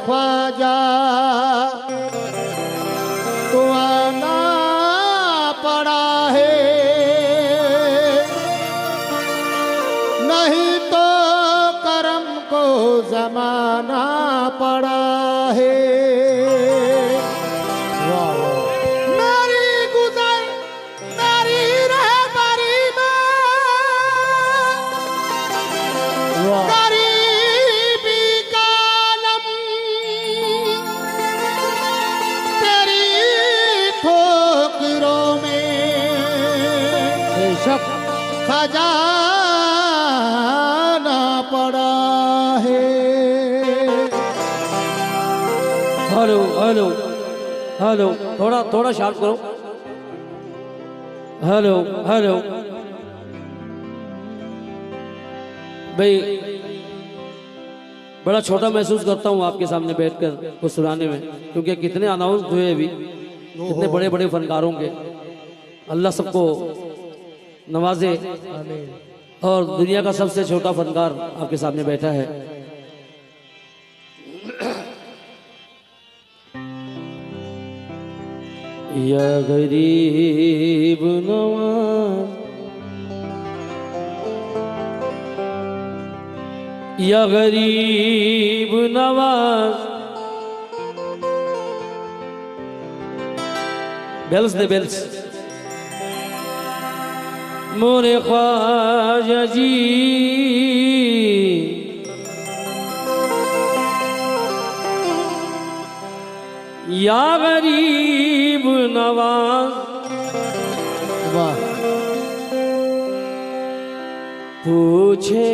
ख्वाजा तो आना पड़ा है, नहीं तो करम को जमाना पड़ा है। खजाना पड़ा है। हेलो हेलो हेलो, थोड़ा थोड़ा शार्प करो। हेलो हेलो भाई, बड़ा छोटा महसूस करता हूँ आपके सामने बैठकर कुछ सुनाने में, क्योंकि कितने अनाउंस हुए अभी, कितने बड़े बड़े फनकारों के। अल्लाह सबको नवाजे और दुनिया का सबसे छोटा फनकार आपके सामने बैठा है। या गरीब नवाज, या गरीब नवाज, बेल्स दे बेल्स, मोरे ख्वाजा जी या गरीब नवाज, वाह। पूछे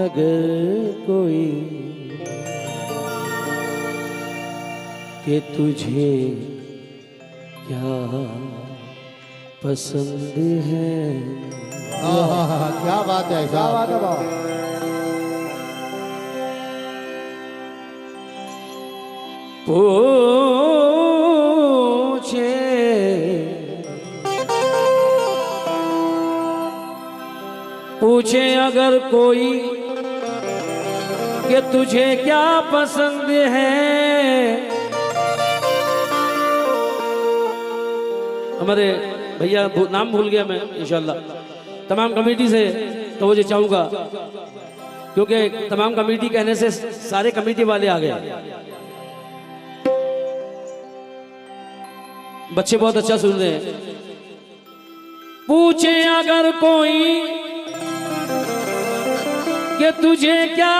अगर कोई कि तुझे क्या पसंद है। क्या बात है, क्या बात है बाबा। पूछे पूछे अगर कोई कि तुझे क्या पसंद है। हमारे भैया नाम भूल गया मैं, इंशाल्लाह तमाम कमेटी से तो मुझे चाहूंगा, क्योंकि तमाम कमेटी कहने से सारे कमेटी वाले आ गए। बच्चे बहुत अच्छा सुन रहे हैं। पूछे अगर कोई कि तुझे क्या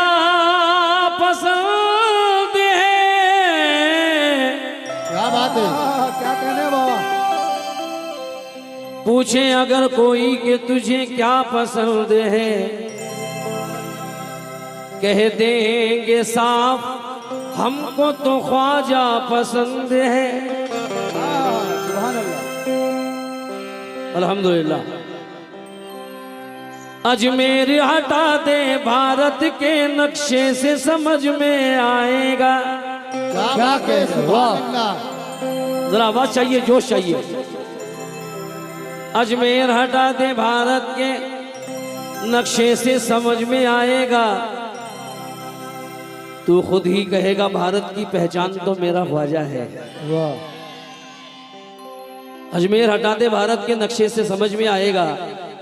पसंद है। क्या बात है, क्या कहने बाबा। पूछे अगर कोई कि तुझे क्या पसंद है, कह देंगे साफ हमको तो ख्वाजा पसंद है। अल्हम्दुलिल्लाह। अजमेर हटा दे भारत के नक्शे से समझ में आएगा। क्या कहने, जरा आवाज चाहिए, जोश चाहिए। अजमेर हटा दे भारत के नक्शे से समझ में आएगा। तू खुद ही कहेगा भारत की पहचान तो मेरा ख्वाजा है। वाह। अजमेर हटा दे भारत के नक्शे से समझ में आएगा।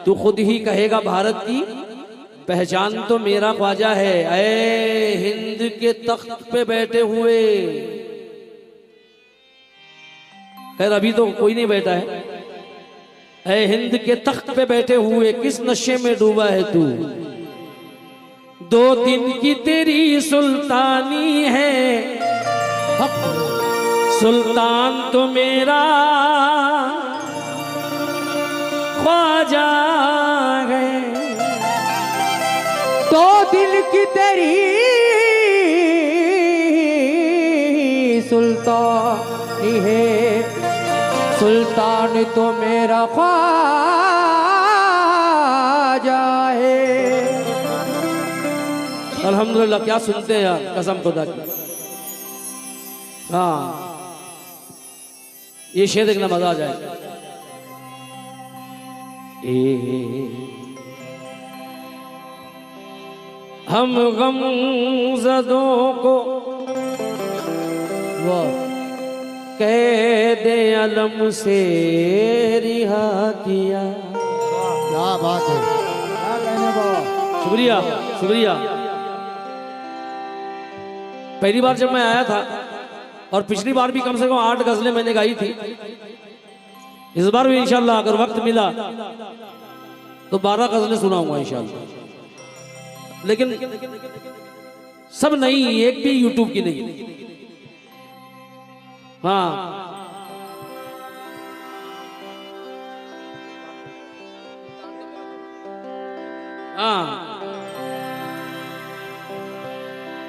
तू खुद ही कहेगा भारत की पहचान तो मेरा ख्वाजा है। ऐ हिंद के तख्त पे बैठे हुए, खैर अभी तो कोई नहीं बैठा है। ऐ हिंद के तख्त पे बैठे हुए किस नशे में डूबा है तू। 2 दिन की तेरी सुल्तानी है, सुल्तान तो मेरा ख्वाजा है। 2 दिन की तेरी सुल्तानी है, सुल्तान तो मेरा ख्वाजा है। अल्हम्दुलिल्लाह, क्या सुनते हैं यार, कसम खुदा की। हाँ, ये शेर देखना मजा आ जाएगा। हम गमज़दों को कैद अलम से रिहा किया। क्या बात है। शुक्रिया शुक्रिया। पहली बार जब मैं आया था और पिछली बार भी कम से कम 8 गजलें मैंने गाई थी, इस बार भी इंशाल्लाह अगर वक्त मिला तो 12 गजलें सुनाऊंगा इंशाल्लाह, लेकिन सब नहीं, एक भी यूट्यूब की नहीं। हाँ हाँ,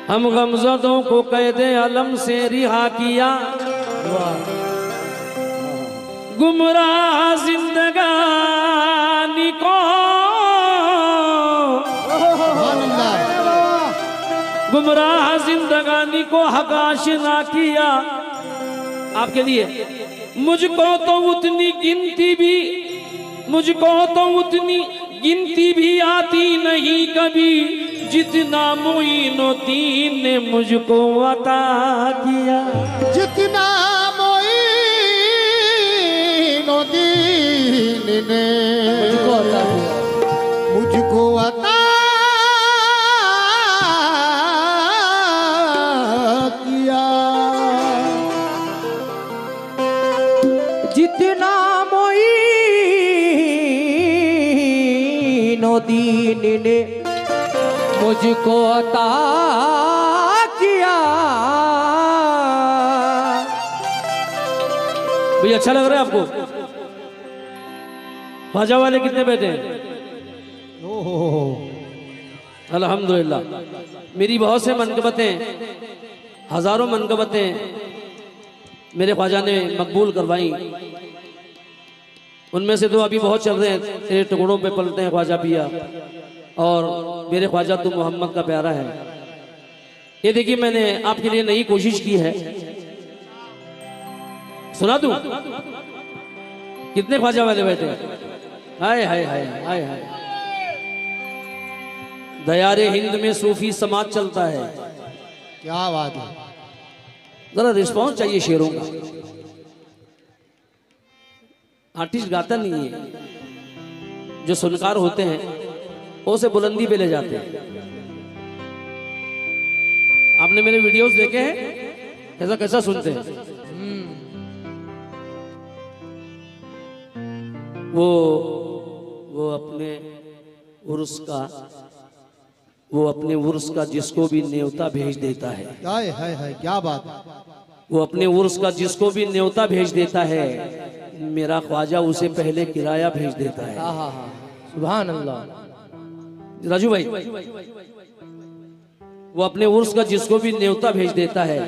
हम गमज़दों को कैदे अलम से रिहा किया, गुमराह जिंदगानी को, गुमराह जिंदगानी को हक आशिना किया। आपके लिए मुझको तो उतनी गिनती भी आती नहीं कभी, जितना मोइनुद्दीन ने मुझको अता किया। जितना मोइनुद्दीन ने मुझको अता किया। जितना मोइनुद्दीन ने मुझको अता किया। भैया अच्छा लग रहा है आपको? ख्वाजा वाले कितने बैठे हैं? अल्हम्दुलिल्लाह। मेरी बहुत से मनकबतें, हजारों मनकबतें मेरे ख्वाजा ने मकबूल करवाई। उनमें से तो अभी बहुत चल रहे हैं, तेरे टुकड़ों पे पलते हैं ख्वाजा पिया, और मेरे ख्वाजा तू मोहम्मद का प्यारा है। ये देखिए मैंने आपके लिए नई कोशिश की है, सुना दूं? कितने ख्वाजा वाले बैठे हैं? हाय हाय हाय हाय हाय। दयारे हिंद में सूफी समाज चलता है। क्या बात है। जरा रिस्पॉन्स चाहिए शेरों का। आर्टिस्ट गाता नहीं है, जो सुनकार होते हैं वो से बुलंदी पे ले जाते हैं। आपने मेरे वीडियोस देखे हैं, कैसा कैसा सुनते हैं। वो अपने उर्स का जिसको भी न्योता भेज देता है। हाय क्या बात है। वो अपने उर्स का जिसको भी न्योता भेज देता है, मेरा ख्वाजा उसे पहले किराया भेज देता है। सुभान अल्लाह। राजू भाई, वो अपने उर्स का जिसको भी न्योता भेज देता है,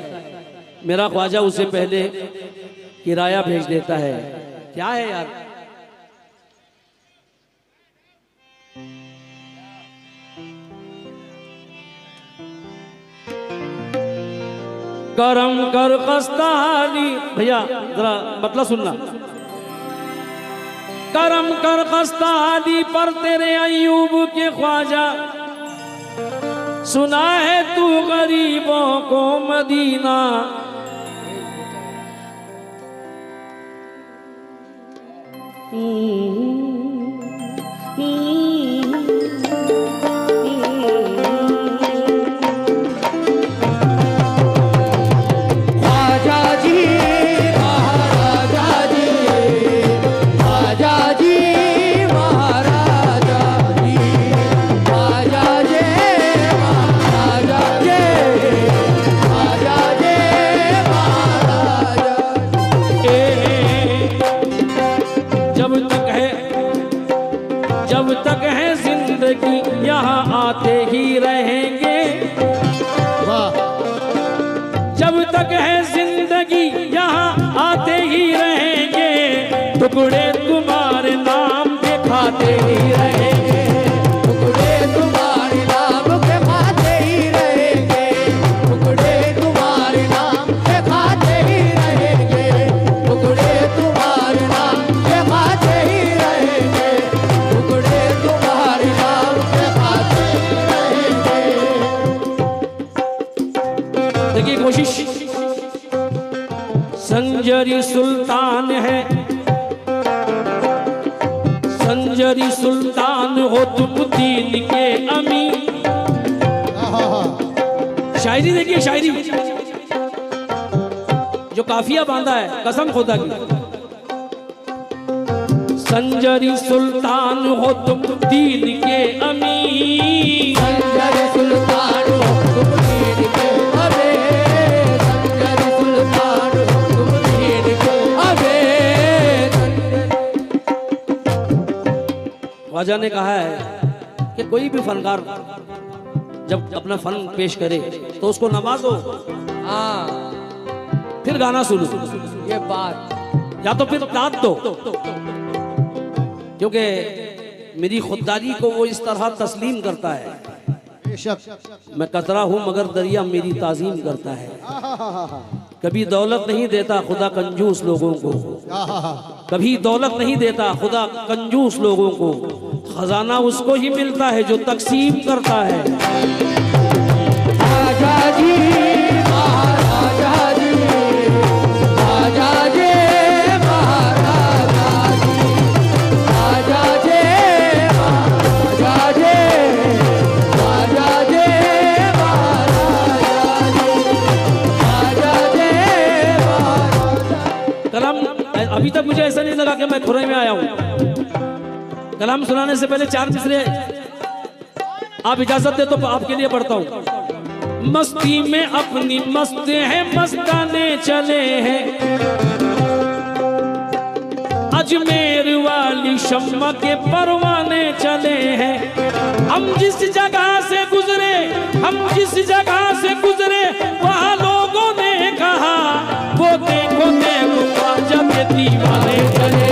मेरा ख्वाजा उसे पहले किराया भेज देता है। क्या है यार? करम कर कस्ताली, भैया जरा मतलब सुनना। करम कर कस्ताली पर तेरे अयूब के ख्वाजा, सुना है तू गरीबों को मदीना। जब तक है जिंदगी यहाँ आते ही रहेंगे, जब तक है जिंदगी यहाँ आते ही रहेंगे, टुकड़े तुम्हारे नाम के खाते ही रहेंगे, टुकड़े तुम्हारे नाम के खाते ही रहेंगे, टुकड़े तुम्हारे नाम के खाते ही रहेंगे, टुकड़े तुम्हारे नाम के खाते ही रहेंगे, टुकड़े तुम्हारे नाम के खाते ही रहेंगे। देखिए कोशिश। संजरी सुल्तान है, संजरी सुल्तान हो तुम दीन के अमीर। शायरी देखिए, शायरी जो काफिया बांधा है कसम खुदा की। संजरी सुल्तान हो तुम दीन के अमीर, संजरी सुल्तान हो तुम दीन के अमीर, संजरी सुल्तान हो तुम दीन के अमीर। ख्वाजा ने कहा है कि कोई भी फनकार जब अपना फन पेश करे तो उसको नवाजो, हाँ फिर गाना सुनो, ये बात। या तो फिर दाद दो, क्योंकि मेरी खुददारी को वो इस तरह तस्लीम करता है। बेशक। मैं कतरा हूँ मगर दरिया मेरी ताजीम करता है। कभी दौलत नहीं देता खुदा कंजूस लोगों को, कभी दौलत नहीं देता खुदा कंजूस लोगों को। खजाना उसको ही मिलता है जो तकसीम करता है। राजा जी महाराजा जी, राजा जी महाराजा जी, राजा जी महाराजा जी, राजा जी महाराजा जी, राजा जी महाराजा। कलाम अभी तक मुझे ऐसा नहीं लगा कि मैं खुरे में आया हूँ। कलाम सुनाने से पहले 4 मिसरे आप इजाजत दे तो आपके लिए पढ़ता हूँ। मस्ती में अपनी मस्त है मस्ताने चले हैं, अजमेर वाली शम्मा के परवाने चले हैं। हम जिस जगह से गुजरे, हम जिस जगह से गुजरे वहाँ लोगों ने कहा वो देखो देखो ख्वाजा के दीवाने चले।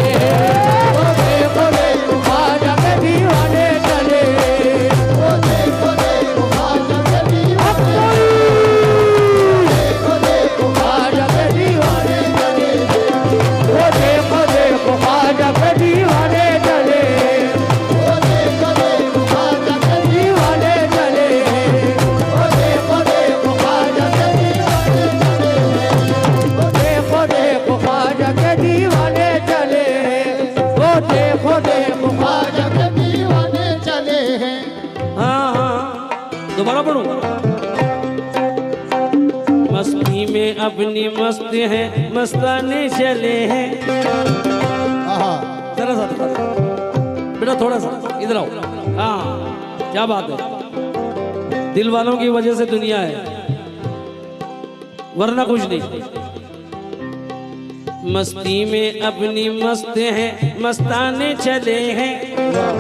वो देखो देखो ख्वाजा के दीवाने चले, वो देखो देखो ख्वाजा के दीवाने, देखो देखो ख्वाजा के दीवाने चले, वो देखो देखो ख्वाजा के दीवाने चले, वो देखो देखो ख्वाजा के दीवाने चले, वो देखो देखो ख्वाजा के दीवाने चले, वो देखो देखो ख्वाजा के दीवाने चले, वो देखो देखो ख्वाजा के दीवाने चले हैं। हाँ, दोबारा पढ़ूं। मस्ती में अपनी मस्त है मस्ताने चले हैं। जरा सा बेटा, थोड़ा सा इधर आओ। हाँ, क्या बात है। दिल वालों की वजह से दुनिया है, वरना कुछ नहीं। मस्ती में अपनी मस्त है मस्ताने चले हैं,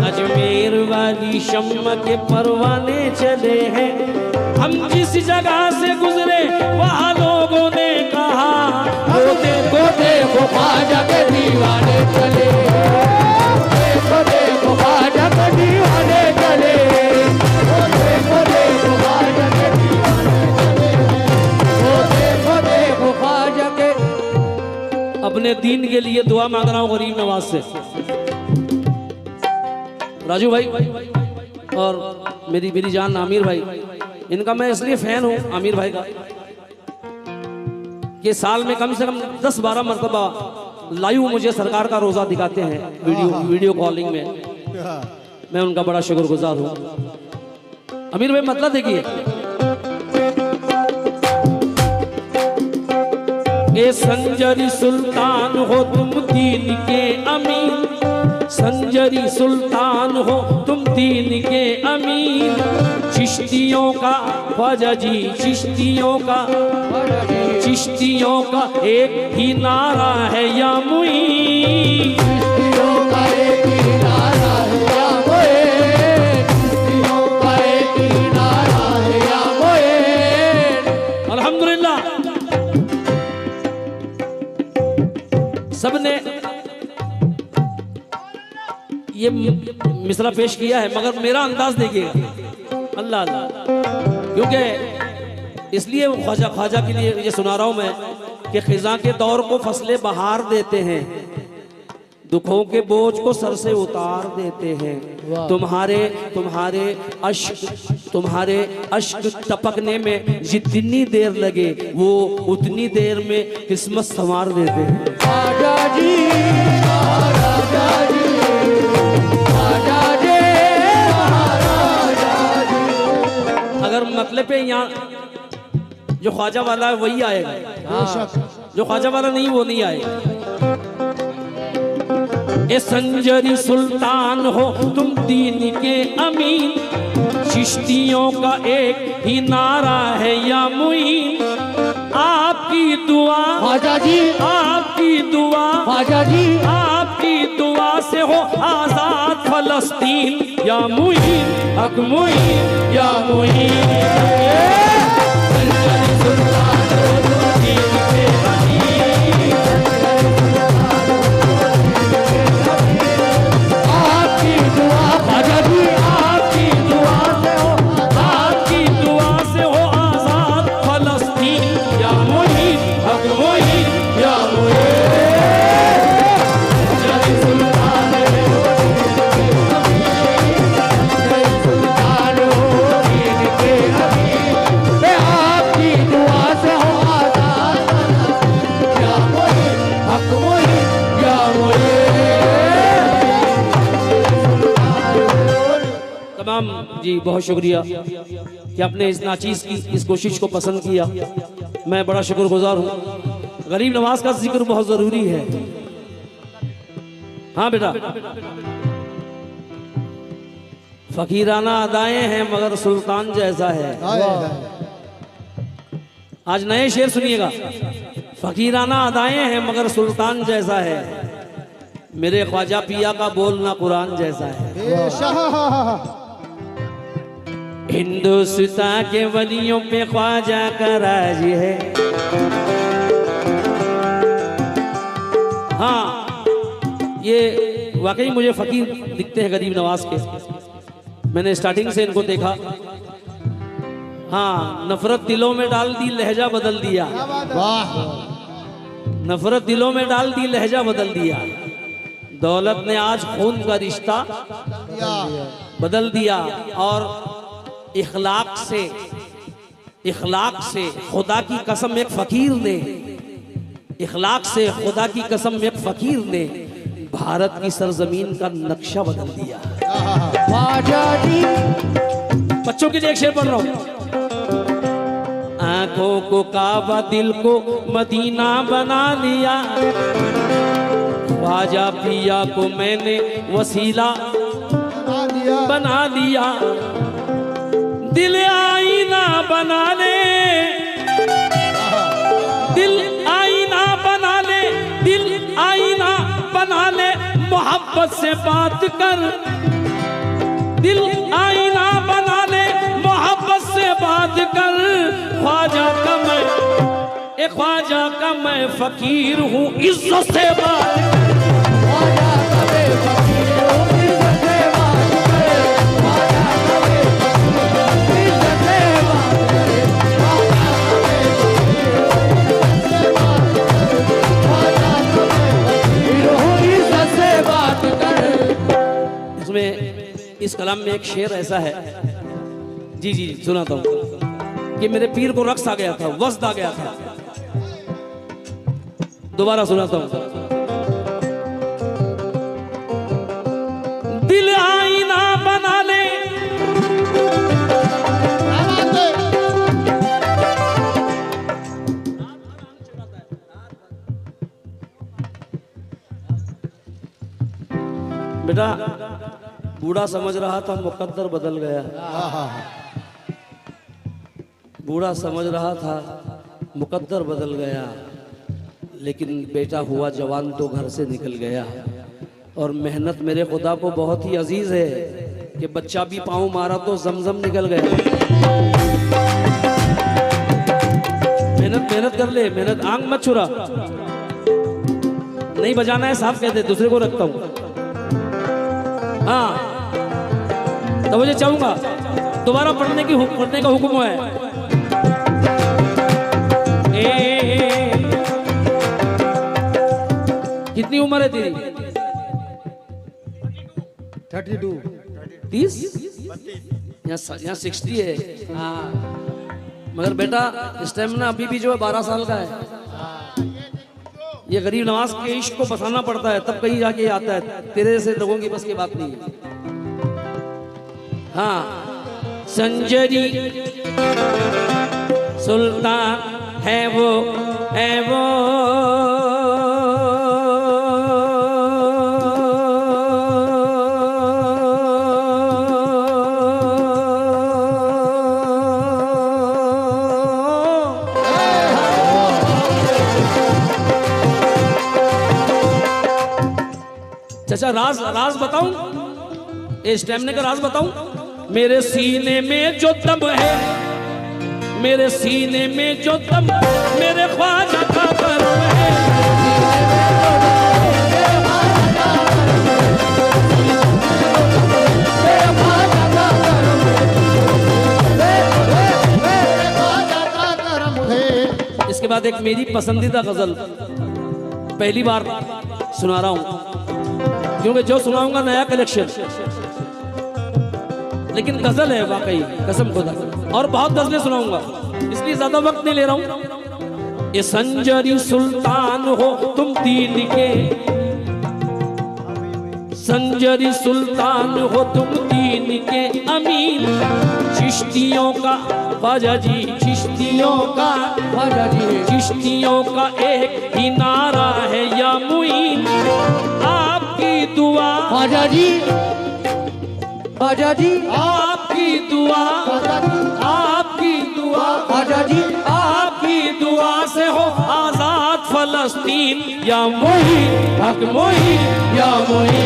अजमेर वाली शम्मा के परवाने चले हैं। हम जिस जगह से गुजरे वहाँ लोगों ने कहा वो देखो देखो ख्वाजा के दीवाने चले, देखो देखो ख्वाजा के दीवाने चले, वो देखो देखो ख्वाजा के दीवाने चले, वो देखो देखो ख्वाजा के। अपने दीन के लिए दुआ मांग रहा हूँ गरीब नवाज से। राजू भाई और मेरी जान आमिर भाई, इनका मैं इसलिए फैन हूँ आमिर भाई का कि साल में कम से कम 10-12 मरतबा लाइव मुझे सरकार का रोजा दिखाते हैं वीडियो कॉलिंग में। मैं उनका बड़ा शुक्रगुजार हूँ। आमिर भाई मतलब देखिए, ए संजरी सुल्तान हो तुम दीन के अमीर, संजरी सुल्तान हो तुम दीन के अमीर। चिश्तियों का ख्वाजा जी, चिश्तियों का एक ही नारा है या मुईन। चिश्तियों का एक ही नारा है या मुईन, चिश्तियों का एक ही नारा है या मुईन। अल्हम्दुलिल्लाह सबने ये मिसरा पेश किया है, मगर मेरा अंदाज देखिएगा। अल्लाह अल्लाह, क्योंकि इसलिए ख्वाजा के लिए ये सुना रहा हूं मैं कि खिजा के दौर को फसले बहार देते हैं, दुखों के बोझ को सर से उतार देते हैं। तुम्हारे अश्क तुम्हारे अश्क टपकने में जितनी देर लगे वो उतनी देर में किस्मत संवार देते हैं। आजा जी महाराजा जी, आजा जी महाराजा जी। अगर मतलब पे यहाँ जो ख्वाजा वाला है वही आएगा, जो ख्वाजा वाला नहीं वो नहीं आएगा। ए संजरी सुल्तान हो तुम दीन के अमीन, चिश्तियों का एक ही नारा है या मुईन। आपकी दुआ आजा जी, आपकी दुआ आजा जी, आपकी दुआ से हो आजाद फलस्तीन या मुईन, हक मुईन या मुईन। जी बहुत शुक्रिया कि आपने इस नाचीज की इस कोशिश को पसंद किया। मैं बड़ा शुक्रगुजार हूँ। गरीब नवाज का जिक्र बहुत जरूरी है। हाँ बेटा, फकीराना अदाएं हैं मगर सुल्तान जैसा है। आज नए शेर सुनिएगा। फकीराना अदाएं हैं मगर सुल्तान जैसा है, मेरे ख्वाजा पिया का बोलना कुरान जैसा है। हिंदुस्तान के वलियों पे ख्वाजा का राज है। हाँ, ये वाकई मुझे फकीर दिखते हैं गरीब नवाज के। मैंने स्टार्टिंग से इनको देखा। हाँ, नफरत दिलों में डाल दी लहजा बदल दिया। वाह, नफरत दिलों में डाल दी लहजा बदल दिया। दौलत ने आज खून का रिश्ता बदल दिया और इखलाक से खुदा की कसम एक फकीर ने, इखलाक से खुदा की कसम एक फकीर ने भारत की सरजमीन का नक्शा बदल दिया। बच्चों के लिए एक शेर पढ़ रहा हूं। आंखों को काबा दिल को मदीना बना लिया, ख्वाजा पिया को मैंने वसीला बना दिया। दिल आईना बना ले, दिल आईना बना ले, दिल आईना बना ले, मोहब्बत से बात कर। दिल आईना बना ले, मोहब्बत से बात कर। ख्वाजा का मैं, ए ख्वाजा का मैं फकीर हूँ, इज्जत से बात कर। ख्वाजा का मैं फकीर हूँ, इज्जत से बात कर। ख्वाजा का मैं इस कलाम में एक शेर ऐसा है, जी जी सुनाता हूँ, कि मेरे पीर को रक्स आ गया था, वज़्द आ गया था। दोबारा सुनाता हूँ। दिल आईना बना ले, बेटा बूढ़ा समझ रहा था मुकद्दर बदल गया। बूढ़ा समझ रहा था मुकद्दर बदल गया, लेकिन बेटा हुआ जवान तो घर से निकल गया। और मेहनत मेरे खुदा को बहुत ही अजीज है कि बच्चा भी पाँव मारा तो जमजम निकल गया। मेहनत मेहनत कर ले, मेहनत आंख मत छुरा। नहीं बजाना है साफ कहते, दूसरे को रखता हूँ। हाँ तो मुझे चाहूंगा दोबारा पढ़ने का हुक्म है। कितनी उम्र है तेरी? 32 30। यहाँ 60 है। मगर बेटा स्टेमिना अभी भी जो है 12 साल का है। ये गरीब नवाज के इश्क को बसाना पड़ता है तब कहीं जाके आता है। तेरे जैसे लोगों की बस की बात नहीं है। हाँ, संजरी सुल्तान है वो चाचा राज बताऊं, ये स्टैमिना का राज बताऊं। मेरे सीने में जो दम है, मेरे सीने में जो दम, मेरे ख्वाजा का करम है। इसके बाद एक मेरी पसंदीदा गजल पहली बार सुना रहा हूं, क्योंकि जो सुनाऊंगा नया कलेक्शन, लेकिन गजल है वाकई, कसम खुदा। और बहुत गजलें सुनाऊंगा, इसलिए ज्यादा वक्त नहीं ले रहा हूं। ये संजरी सुल्तान हो तुम दीन के, संजरी सुल्तान हो तुम दीन के अमीन। चिश्तियों का ख्वाजा जी, चिश्तियों का ख्वाजा जी, चिश्तियों का एक ही नारा है या मुईन। आपकी दुआ ख्वाजा जी, ख्वाजा जी, आपकी दुआ, आपकी दुआ, ख्वाजा जी, आपकी दुआ से हो आजाद फलस्तीन। या मोही हक मोही, या मोही।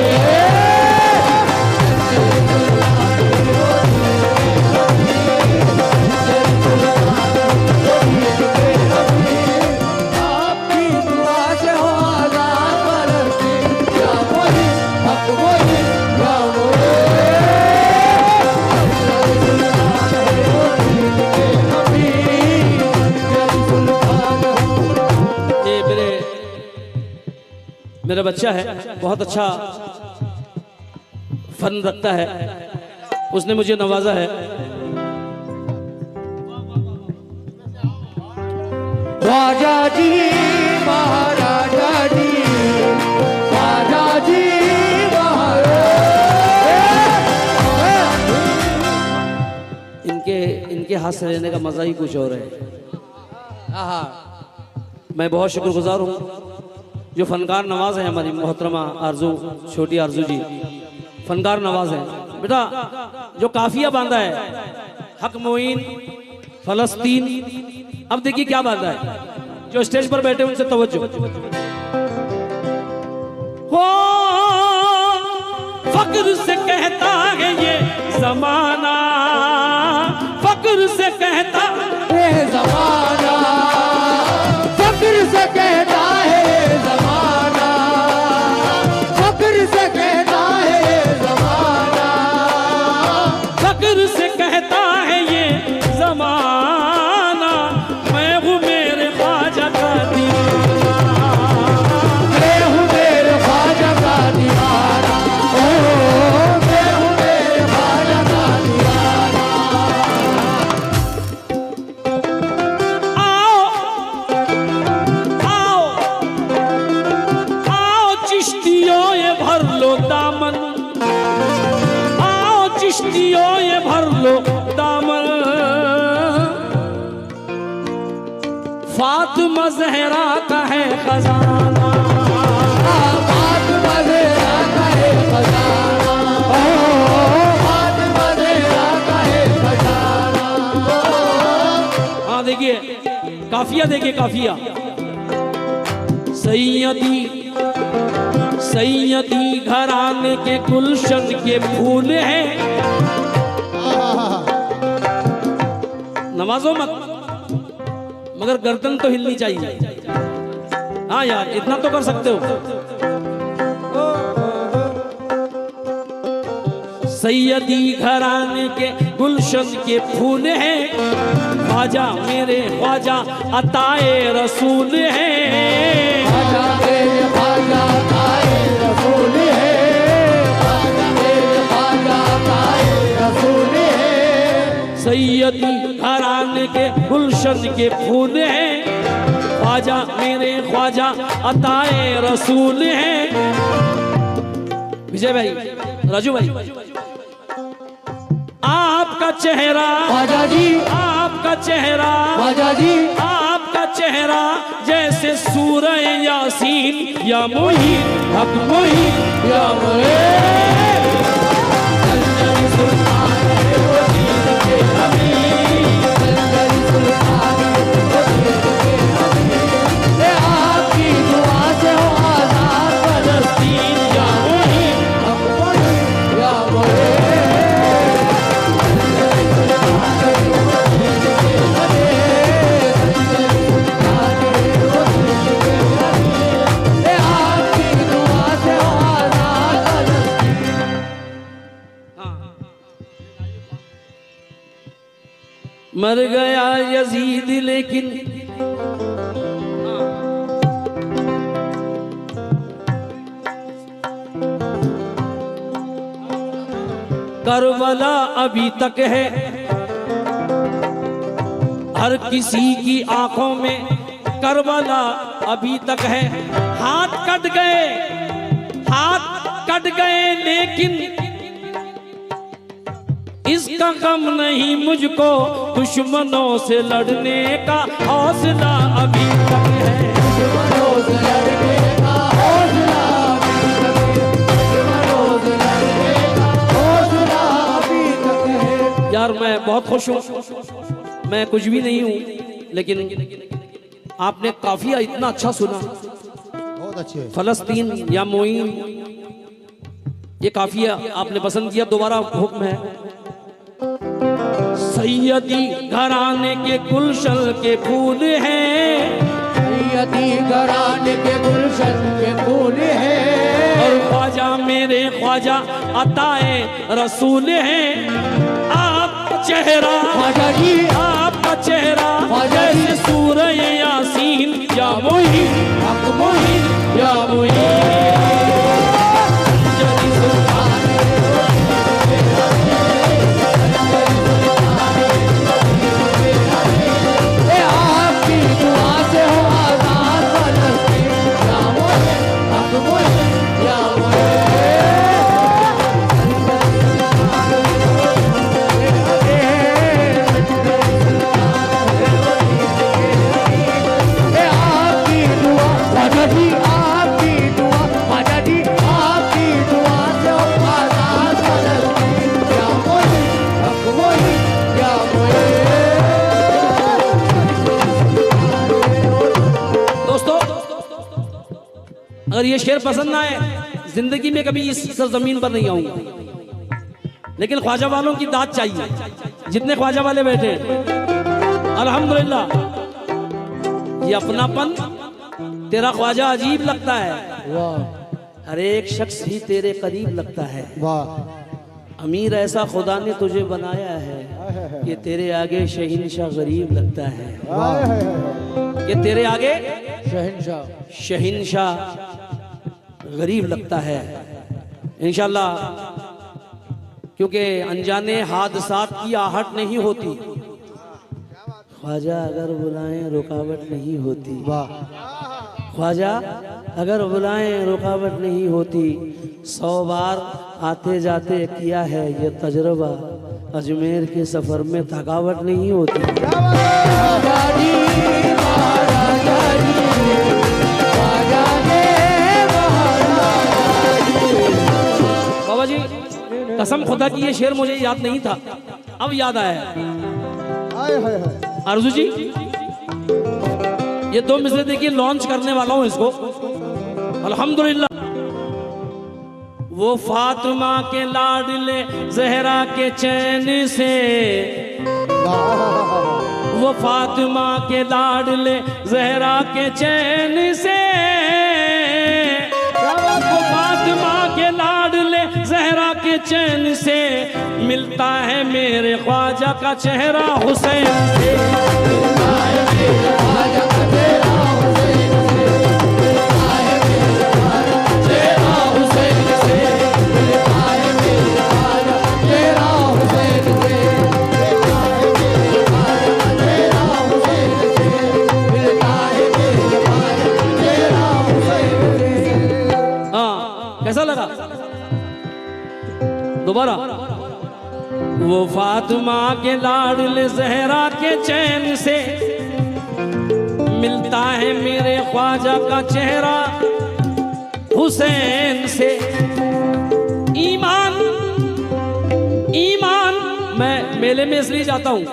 आपकी दुआ से हो आजाद फलस्तीन। या मोही हक मोही, या मोही। ये मेरा बच्चा है, बहुत अच्छा फन रखता है, उसने मुझे नवाजा है। ख्वाजा जी, महाराजा जी, ख्वाजा जी, इनके हाथ से लेने का मजा ही कुछ और है। मैं बहुत शुक्रगुजार हूँ जो फनकार नवाज है, हमारी मोहतरमा आरजू, छोटी आरजू जी फनकार नवाज है। बेटा जो काफिया बांधा है, हक मोइन फलस्तीन, अब देखिए क्या बांधा है। जो स्टेज पर बैठे उनसे तवज्जो। हो फक्र से कहता है ये जमाना, फक्र से कहता ये जमाना, फक्र से कहता है जमाना, फक्र से कहता है जमाना, फक्र से कहता है ये जमाना। मैं हूँ मेरे ख्वाजा का दीवाना, मैं हूँ मेरे ख्वाजा का दीवाना, ओ मैं हूँ मेरे ख्वाजा का दीवाना। आओ आओ आओ चिश्तियों ये भर लो दामन, आओ चिश्तियों ये भर लो दामन। फातिमा ज़हरा का है खजाना, फातिमा ज़हरा का है खजाना, ओ फातिमा ज़हरा का है खजाना। हाँ देखिए काफिया, देखिए काफिया। सैयदी सैयदी घराने के गुलशन के फूल हैं। नवाजो मत, मगर गर्दन तो हिलनी चाहिए। हाँ यार इतना तो कर सकते हो। सैयदी घराने के गुलशन के फूल हैं। ख्वाजा मेरे ख्वाजा अताए रसूल हैं। ख्वाजा मेरे ख्वाजा अताए रसूल है, ख्वाजा मेरे ख्वाजा अताए रसूल है। सैयदी घराने के गुलशन के फूल हैं, ख्वाजा मेरे ख्वाजा अताए रसूल हैं। विजय भाई, राजू भाई, आपका चेहरा ख्वाजा जी, आपका चेहरा ख्वाजा जी, आपका चेहरा जैसे सूरह यासीन, या मोहीन हक मोहीन या आपकी दुआ से हो आजाद फलस्तीन, या मोहीन हक मोहीन या मर गया यजीद लेकिन करबला अभी तक है हर किसी की आंखों में, करबला अभी तक है। हाथ कट गए, हाथ कट गए, लेकिन इसका गम नहीं मुझको, दुश्मनों से लड़ने का हौसला अभी तक है। दुश्मनों से लड़ने का हौसला अभी तक है, दुश्मनों से लड़ने का हौसला अभी तक है। यार मैं बहुत खुश हूँ, मैं कुछ भी नहीं हूँ, लेकिन आपने काफिया इतना अच्छा सुना। बहुत अच्छे। फलस्तीन या मोइन, ये काफिया आपने पसंद किया। दोबारा हुक्म है, सैयदी घराने के गुलशन के फूल हैं, सैयदी घराने के गुलशन के फूल हैं, और ख्वाजा मेरे ख्वाजा अताए रसूल हैं। आपका चेहरा ख्वाजा जी, आपका चेहरा ख्वाजा जी, जैसे सूरह यासीन, या मोहीन हक मोहीन या मोहीन। आपकी दुआ से हो आजाद फलस्तीन, या मोहीन हक मोहीन या आपकी दुआ ख्वाजा जी, आपकी दुआ ख्वाजा जी, आपकी दुआ से हो आजाद फलस्तीन, या मोहीन हक मोहीन या दोस्तों, अगर ये शेर पसंद ना आए, जिंदगी में कभी इस सरजमीन पर नहीं आऊंगा, लेकिन ख्वाजा वालों की दाद चाहिए। जितने ख्वाजा वाले बैठे, अल्हम्दुलिल्लाह, ये अपनापन तेरा ख्वाजा अजीब लगता है, हर एक शख्स ही तेरे करीब लगता है। वाह। अमीर ऐसा खुदा ने तुझे बनाया है कि तेरे आगे शहीनशाह गरीब लगता है। ये तेरे आगे शहंशाह शहीनशाह गरीब लगता है। इंशाल्लाह, क्योंकि अनजाने हादसात की आहट नहीं होती, ख्वाजा अगर बुलाएं रुकावट नहीं होती। वाह। ख्वाजा अगर बुलाएं रुकावट नहीं होती। 100 बार आते जाते किया है ये तजुर्बा, अजमेर के सफर में थकावट नहीं होती। ख्वाजा जी, महाराजा जी, ख्वाजा जी, महाराजा जी। बाबा जी कसम खुदा की ये शेर मुझे याद नहीं था, अब याद आया। हाय हाय हाय। आरजू जी, ये 2 मिसरे देखिए, लॉन्च करने वाला हूं इसको। अल्हम्दुलिल्लाह। वो फातिमा के लाडले जहरा के चैन से, वो फातिमा के लाडले जहरा के चैन से, वो फातिमा के लाडले जहरा के चैन से मिलता है मेरे ख्वाजा का चेहरा हुसैन से। ख्वाजा का चेहरा हुसैन से, मिलता है मेरे ख्वाजा चेहरा हुसैन से, मिलता है मेरे ख्वाजा चेहरा हुसैन से, मिलता है दोबारा। वो फातिमा के लाडले ज़हरा के चैन से मिलता है मेरे ख्वाजा का चेहरा हुसैन से। ईमान ईमान मैं मेले में इसलिए जाता हूँ,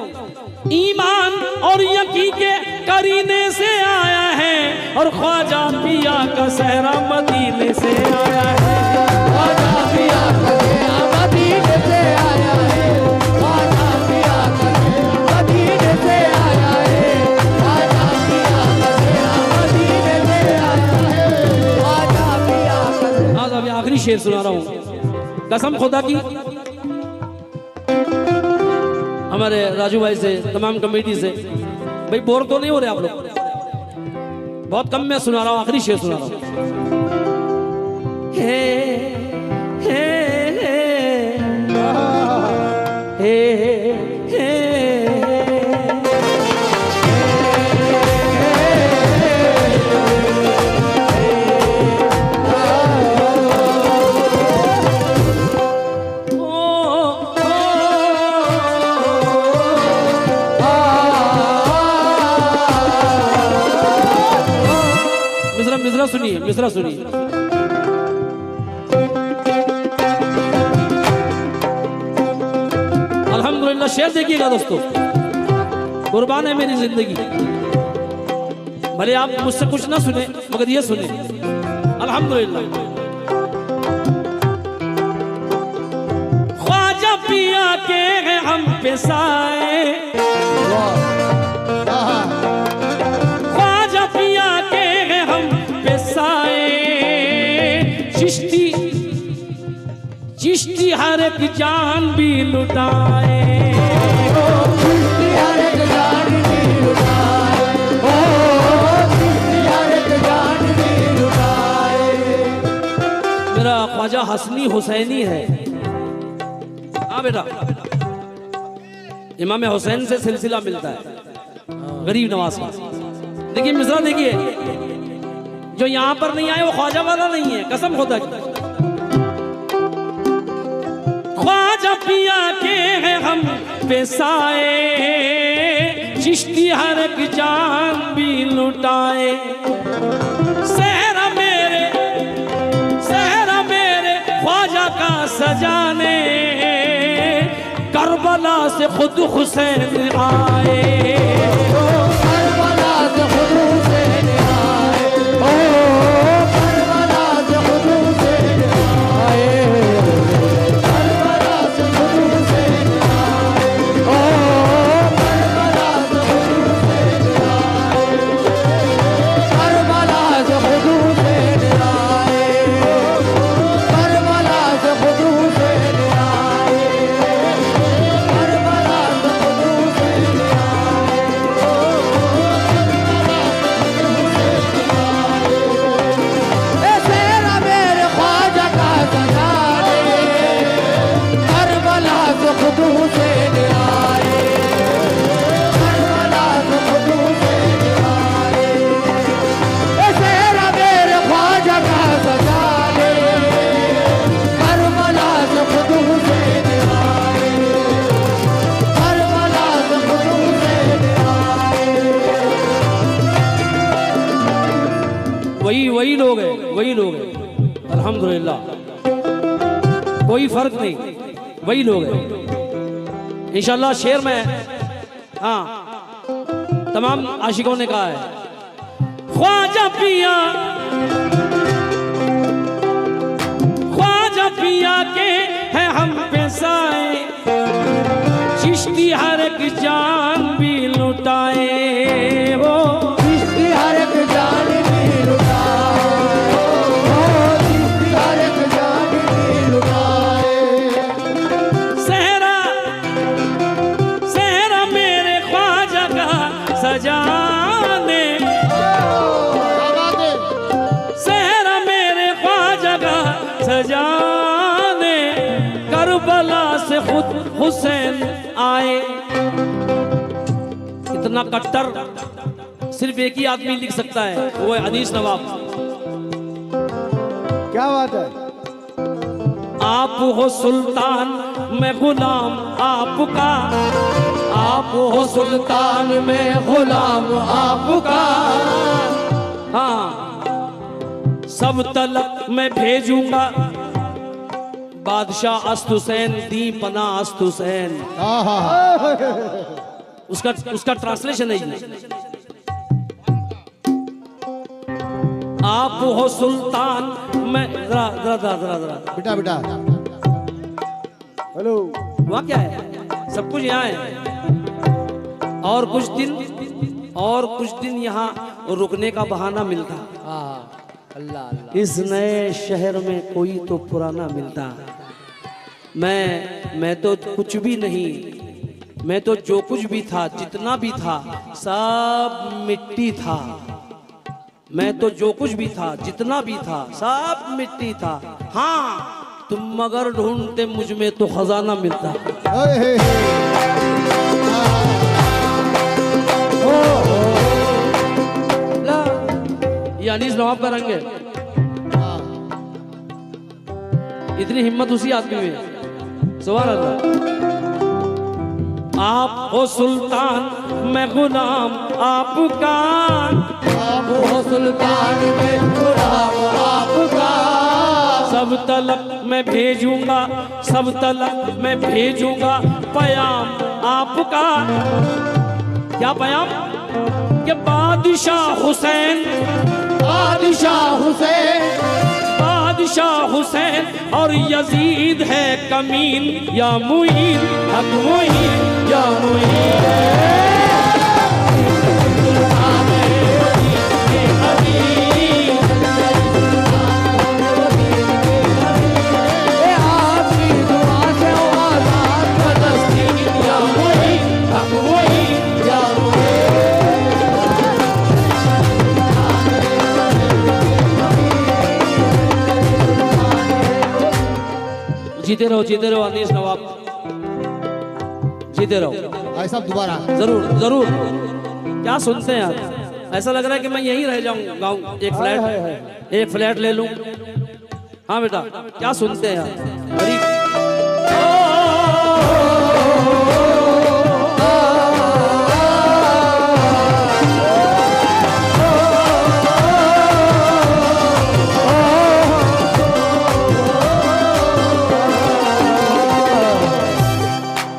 ईमान और यकीन के करीने से आया है और ख्वाजा पिया का सहरा मदीने से आया है। ख्वाजा पिया का सहरा मदीने से आया है। ख्वाजा पिया का सहरा मदीने से आया है। ख्वाजा पिया का सहरा मदीने से आया है। ख्वाजा पिया का सहरा। आज अभी आखिरी शेर सुना रहा हूँ, कसम खुदा की, हमारे राजू भाई से, तमाम कमेटी से। भाई बोर तो नहीं हो रहे आप लोग? बहुत कम मैं सुना रहा हूँ, आखिरी शेर सुना रहा हूँ। हे हे हे हे मिसरा सुनिए, मिसरा सुनिए। अल्हम्दुलिल्लाह, शेर देखिएगा दोस्तों, कुर्बान है मेरी जिंदगी। भले आप मुझसे कुछ ना सुने मगर ये सुने। अल्हम्दुलिल्लाह। ख्वाजा पिया के हैं हम पे साए, ख्वाजा पिया के हैं हम पे साए, चिश्ती चिश्ती हर एक जान भी लुटाए। चिश्ती हर एक जान भी लुटाए। ओ चिश्ती हर एक जान भी लुटाए। मेरा ख्वाजा हसनी हुसैनी है। हाँ बेटा, इमाम हुसैन से सिलसिला मिलता है, गरीब नवाज का। देखिए मिसरा देखिए, जो यहाँ पर नहीं आए वो ख्वाजा वाला नहीं है, कसम खुदा की। ख्वाजा पिया के हैं हम पे साए, चिश्ती हर एक जान भी लुटाए। सहरा मेरे ख्वाजा का सजाने, करबला से खुद हुसैन आए। करबला से खुद हुसैन आए। ओ करबला से खुद हुसैन आए। करबला से खुद हुसैन आए। ओ करबला से खुद हुसैन आए। करबला से खुद हुसैन आए। करबला से खुद हुसैन आए। करबला से खुद हुसैन आए। सेरा मेरे ख्वाजा का सजाने, करबला से खुद हुसैन आए। करबला से खुद हुसैन आए। सेरा मेरे ख्वाजा का सजाने, करबला से खुद हुसैन आए। करबला से खुद हुसैन आए। वही लोग हैं, वही लोग हैं। अल्हम्दुलिल्लाह, कोई फर्क नहीं, वही लोग हैं। इंशाल्लाह शेर में, हाँ, तमाम आशिकों ने कहा है, ख्वाजा पिया के हैं हम पे साए, चिश्ती हर एक जान भी लुटाए। वो चिश्ती हर एक जान भी लुटाए। ओ चिश्ती हर एक जान भी लुटाए। सहरा मेरे ख्वाजा का सजाने, सहरा मेरे ख्वाजा का सजाने, करबला से खुद हुसैन आए। इतना कट्टर सिर्फ एक ही आदमी लिख सकता है, वो है अनीस नवाब। क्या बात है। आप हो सुल्तान मैं गुलाम आपका, आप हो सुल्तान में गुलाम आपका। हाँ सब तलक मैं भेजूंगा, बादशाह अस्त हुसैन दी पना अस्त हुसैन। उसका ट्रांसलेशन है ये। आप हो सुल्तान मैं जरा जरा जरा जरा जरा बेटा बेटा हेलो, वहाँ क्या है, सब कुछ यहाँ है। और कुछ दिन यहाँ रुकने का बहाना मिलता। अल्लाह अल्लाह। इस नए शहर में कोई तो पुराना मिलता। मैं तो कुछ भी नहीं, मैं तो जो कुछ भी था, जितना भी था सब मिट्टी था। मैं तो जो कुछ भी था, जितना भी था सब मिट्टी था। हाँ तुम मगर ढूंढते मुझ में तो खजाना मिलता। ये अनीस नवाब का रंग है। इतनी हिम्मत उसी आदमी में है। सुभान अल्लाह। आप हो सुल्तान मैं गुलाम आपका, आप हो सुल्तान में गुलाम आपका। सब तलक मैं भेजूंगा, सब तलक मैं भेजूंगा पैगाम आपका। क्या पैगाम? कि बादशाह हुसैन, बादशाह हुसैन, बादशाह हुसैन और यजीद है कमीन, या मुईन हक मुईन या मुईन। जीते रहो अनीस नवाब, जीते रहो भाई साहब दोबारा। जरूर जरूर। क्या सुनते हैं आप? ऐसा लग रहा है कि मैं यहीं रह जाऊं, गाऊं, एक फ्लैट ले लूं। हाँ बेटा क्या सुनते हैं आप? गरीब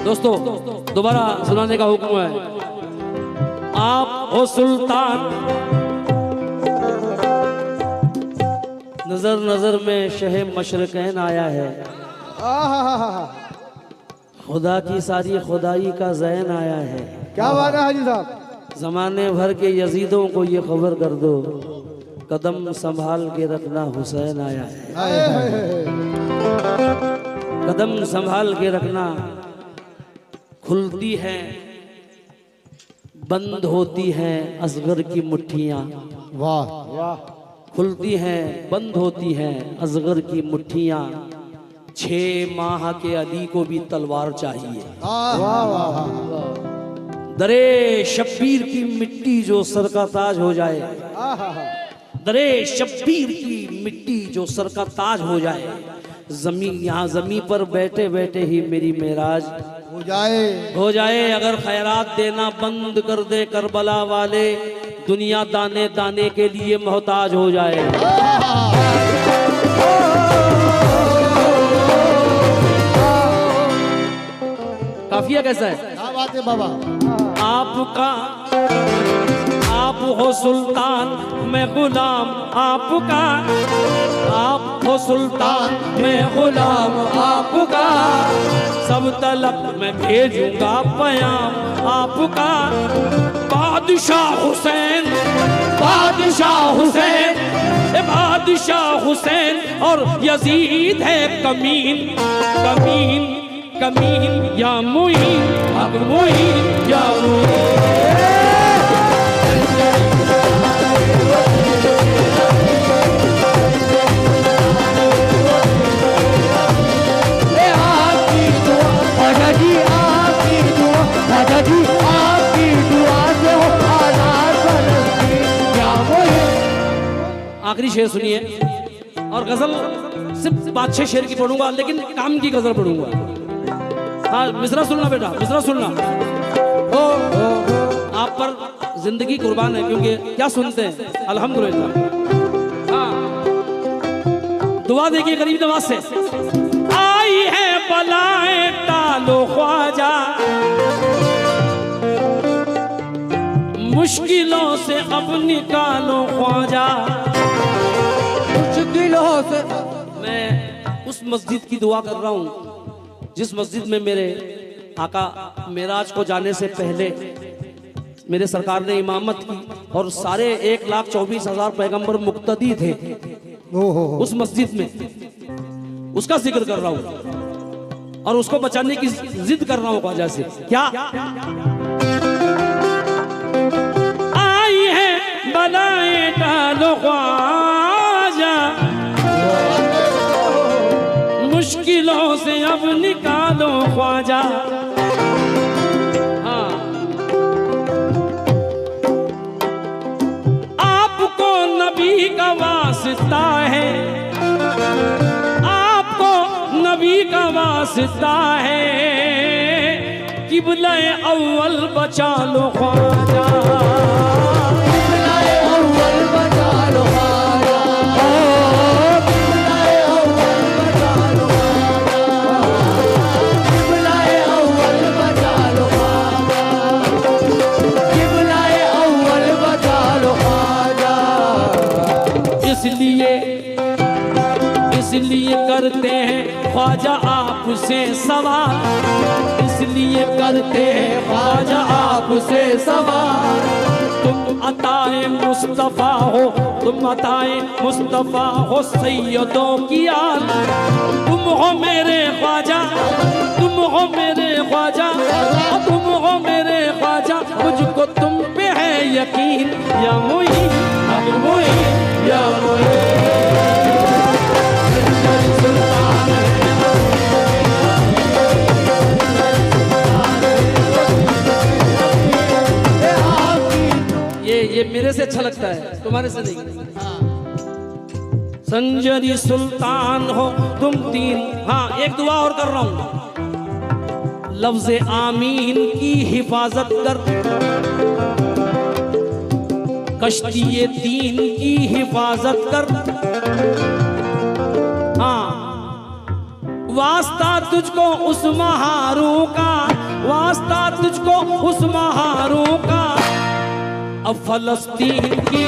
दोस्तों दोबारा सुनाने का हुक्म है। आप हो सुल्तान, नजर नजर में शह मशरकैन आया है। खुदा की सारी खुदाई का ज़ैन आया है। क्या बात है हाजी साहब? जमाने भर के यजीदों को ये खबर कर दो, कदम संभाल के रखना हुसैन आया है। कदम संभाल के रखना। खुलती है बंद होती हैं असगर की मुट्ठियाँ, वाह वाह। खुलती हैं बंद होती हैं असगर की मुट्ठियाँ। 6 माह के अली को भी तलवार चाहिए। दरे शब्बीर की मिट्टी जो सर का ताज हो जाए, दरे शब्बीर की मिट्टी जो सर का ताज हो जाए। जमीन यहाँ जमीन पर बैठे बैठे ही मेरी मेराज हो जाए। अगर खैरात देना बंद कर दे करबला वाले, दुनिया दाने दाने के लिए मोहताज हो जाए। काफिया कैसा है? क्या बात है बाबा। आपका आप हो सुल्तान मैं गुलाम आपका, आप हो सुल्तान मैं गुलाम आपका। सब तलक मैं भेजूंगा पैगाम आपका। बादशाह हुसैन, बादशाह हुसैन, बादशाह हुसैन और यजीद है कमीन, कमीन कमीन या मुईन हक मुईन या मुईन। आखिरी शेर सुनिए, और गजल सिर्फ 5-6 शेर की पढ़ूंगा, लेकिन काम की गजल पढ़ूंगा। हाँ मिसरा सुनना बेटा, मिसरा सुनना। आप पर जिंदगी कुर्बान है, क्योंकि क्या सुनते हैं अल्हम्दुलिल्लाह। हाँ दुआ देखिए गरीब नवाज से। आई है बलाएं टालो ख्वाजा, मुश्किलों से अब निकालो ख्वाजा। मुश्किलों से मैं उस मस्जिद की दुआ कर रहा हूँ जिस मस्जिद में मेरे आका मेराज को जाने से पहले मेरे सरकार ने इमामत की और सारे 1,24,000 पैगंबर मुक्तदी थे ओहो उस मस्जिद में। उसका जिक्र कर रहा हूँ और उसको बचाने की जिद कर रहा हूँ ख्वाजा से। क्या आई है बनाए टालो ख्वाजा, मुश्किलों से अब निकालो ख्वाजा। हाँ आपको नबी का वास्ता है, आपको नबी का वास्ता है, किबला अव्वल बचा लो ख्वाजा। किबला अव्वल बचा लो ख्वाजा, किबला अव्वल बचा लो ख्वाजा, किबला अव्वल बचा लो ख्वाजा, किबला अव्वल बचा लो ख्वाजा। इसलिए करते हैं ख्वाजा आपसे सवाल, इसलिए करते हैं ख्वाजा आपसे सवाल। तुम अताए मुस्तफा हो, तुम अताए मुस्तफा हो, सैयदों की आल। तुम हो मेरे ख्वाजा, तुम हो मेरे ख्वाजा, तुम हो मेरे ख्वाजा। मुझको तुम पे है यकीन, या मुईन, या मुईन, या मुईन। ये मेरे से अच्छा लगता है, तुम्हारे से नहीं। संजरी सुल्तान हो तुम तीन। हाँ एक दुआ और कर रहा हूं, लफ्ज आमीन की हिफाजत कर, कश्ती दीन की हिफाजत कर। हाँ वास्ता तुझको उस महारू का, वास्ता तुझको उस महारू का। अब फलस्तीन की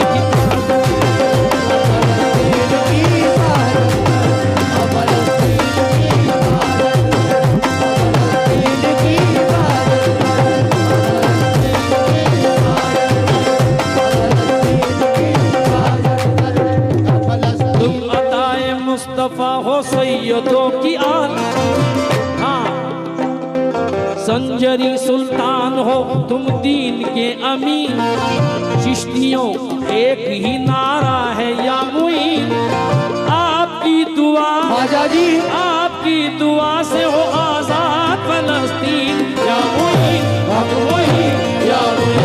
तुम अताए मुस्तफा हो, सैयदों की आल। हाँ संजरी सुल्तान हो तुम दीन के अमीन। चिश्तियों एक ही नारा है, या मुईन। आपकी दुआ ख्वाजा जी, आपकी दुआ से हो आजाद फलस्तीन, या मुईन, या मुईन, या मुईन।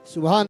सुभान